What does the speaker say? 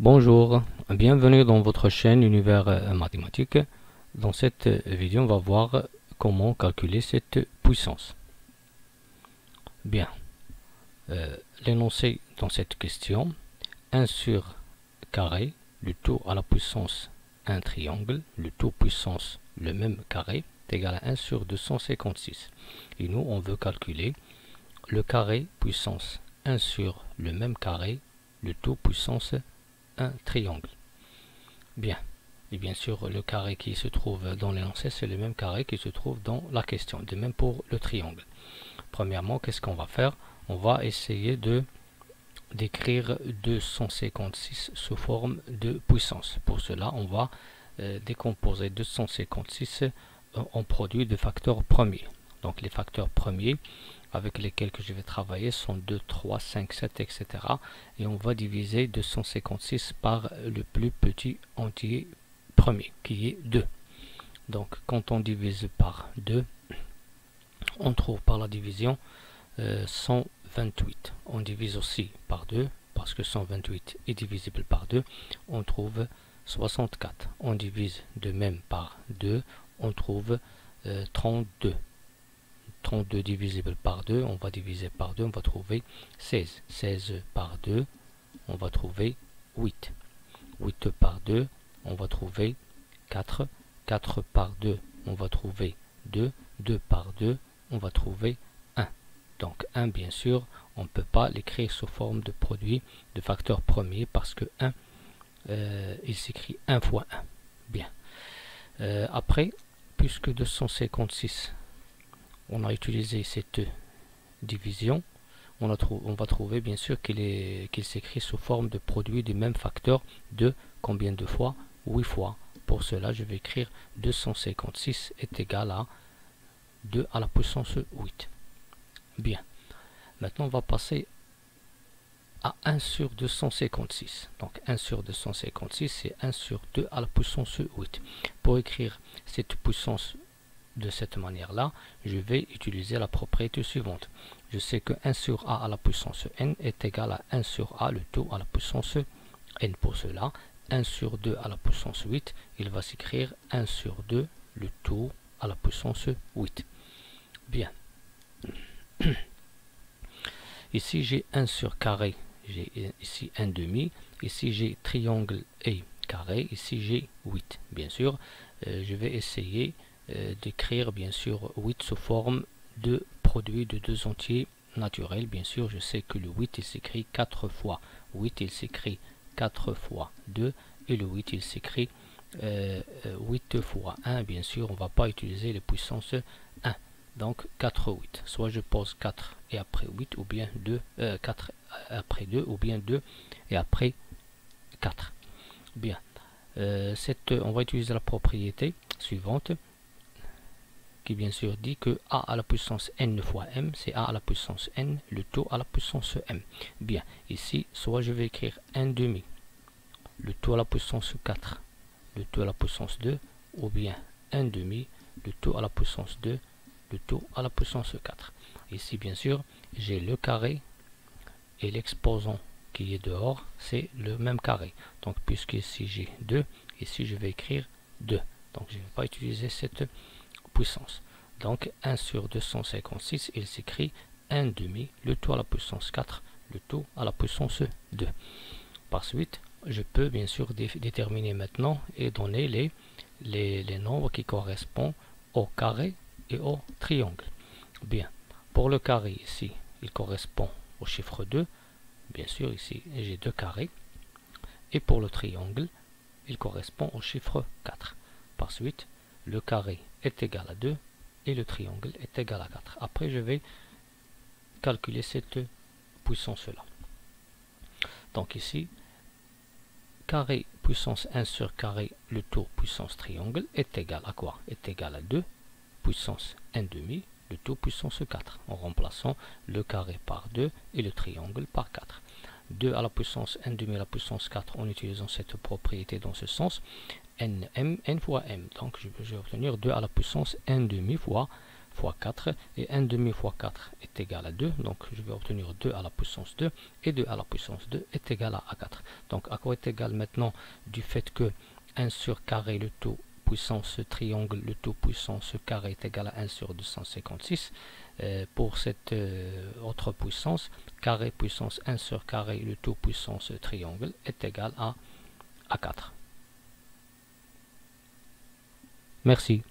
Bonjour, bienvenue dans votre chaîne Univers Mathématique. Dans cette vidéo, on va voir comment calculer cette puissance. Bien, l'énoncé dans cette question, 1 sur carré, le tout à la puissance 1 triangle, le tout puissance le même carré, est égal à 1 sur 256. Et nous, on veut calculer le carré puissance 1 sur le même carré, le tout puissance un triangle. Bien, et bien sûr le carré qui se trouve dans l'énoncé c'est le même carré qui se trouve dans la question, de même pour le triangle. Premièrement, qu'est-ce qu'on va faire? On va essayer de d'écrire 256 sous forme de puissance. Pour cela, on va décomposer 256 en produit de facteurs premiers. Donc les facteurs premiers avec lesquels que je vais travailler sont 2, 3, 5, 7, etc. Et on va diviser 256 par le plus petit entier premier, qui est 2. Donc quand on divise par 2, on trouve par la division 128. On divise aussi par 2, parce que 128 est divisible par 2, on trouve 64. On divise de même par 2, on trouve 32. 32 divisible par 2, on va diviser par 2, on va trouver 16. 16 par 2, on va trouver 8. 8 par 2, on va trouver 4. 4 par 2, on va trouver 2. 2 par 2, on va trouver 1. Donc 1, bien sûr, on ne peut pas l'écrire sous forme de produit de facteur premier parce que 1, il s'écrit 1 fois 1. Bien. Après, puisque 256, on a utilisé cette division, on va trouver bien sûr qu'il s'écrit sous forme de produit du même facteur de combien de fois? 8 fois. Pour cela, je vais écrire 256 est égal à 2 à la puissance 8. Bien. Maintenant, on va passer à 1 sur 256. Donc 1 sur 256, c'est 1 sur 2 à la puissance 8. Pour écrire cette puissance de cette manière-là, je vais utiliser la propriété suivante. Je sais que 1 sur a à la puissance n est égal à 1 sur a, le tout à la puissance n. Pour cela, 1 sur 2 à la puissance 8, il va s'écrire 1 sur 2, le tout à la puissance 8. Bien. Ici, j'ai 1 sur carré. J'ai ici 1 demi. Ici, j'ai triangle et carré. Ici, j'ai 8. Bien sûr, je vais essayer d'écrire bien sûr 8 sous forme de produit de deux entiers naturels. Bien sûr, je sais que le 8 il s'écrit 4 fois 8, il s'écrit 4 fois 2 et le 8 il s'écrit 8 fois 1. Bien sûr, on ne va pas utiliser les puissances 1. Donc 4, 8. Soit je pose 4 et après 8 ou bien 2, 4 après 2 ou bien 2 et après 4. Bien. On va utiliser la propriété suivante qui bien sûr dit que a à la puissance n fois m, c'est a à la puissance n, le tout à la puissance m. Bien, ici, soit je vais écrire 1 demi, le tout à la puissance 4, le tout à la puissance 2, ou bien 1 demi, le tout à la puissance 2, le tout à la puissance 4. Ici, bien sûr, j'ai le carré et l'exposant qui est dehors, c'est le même carré. Donc, puisque ici j'ai 2, ici je vais écrire 2. Donc, je ne vais pas utiliser cette puissance. Donc 1 sur 256, il s'écrit 1 demi, le tout à la puissance 4, le tout à la puissance 2. Par suite, je peux bien sûr déterminer maintenant et donner les nombres qui correspondent au carré et au triangle. Bien, pour le carré ici, il correspond au chiffre 2. Bien sûr, ici, j'ai 2 carrés. Et pour le triangle, il correspond au chiffre 4. Par suite, le carré est égal à 2 et le triangle est égal à 4. Après, je vais calculer cette puissance-là. Donc ici, carré puissance 1 sur carré, le tout puissance triangle est égal à quoi? Est égal à 2 puissance 1 demi, le tout puissance 4, en remplaçant le carré par 2 et le triangle par 4. 2 à la puissance 1 demi à la puissance 4 en utilisant cette propriété dans ce sens. N fois m, donc je vais obtenir 2 à la puissance 1 demi fois fois 4, et 1 demi fois 4 est égal à 2, donc je vais obtenir 2 à la puissance 2, et 2 à la puissance 2 est égal à 4. Donc à quoi est égal maintenant du fait que 1 sur carré le tout puissance triangle, le tout puissance carré est égal à 1 sur 256. Pour cette autre puissance, carré puissance 1 sur carré le tout puissance triangle est égal à 4. Merci.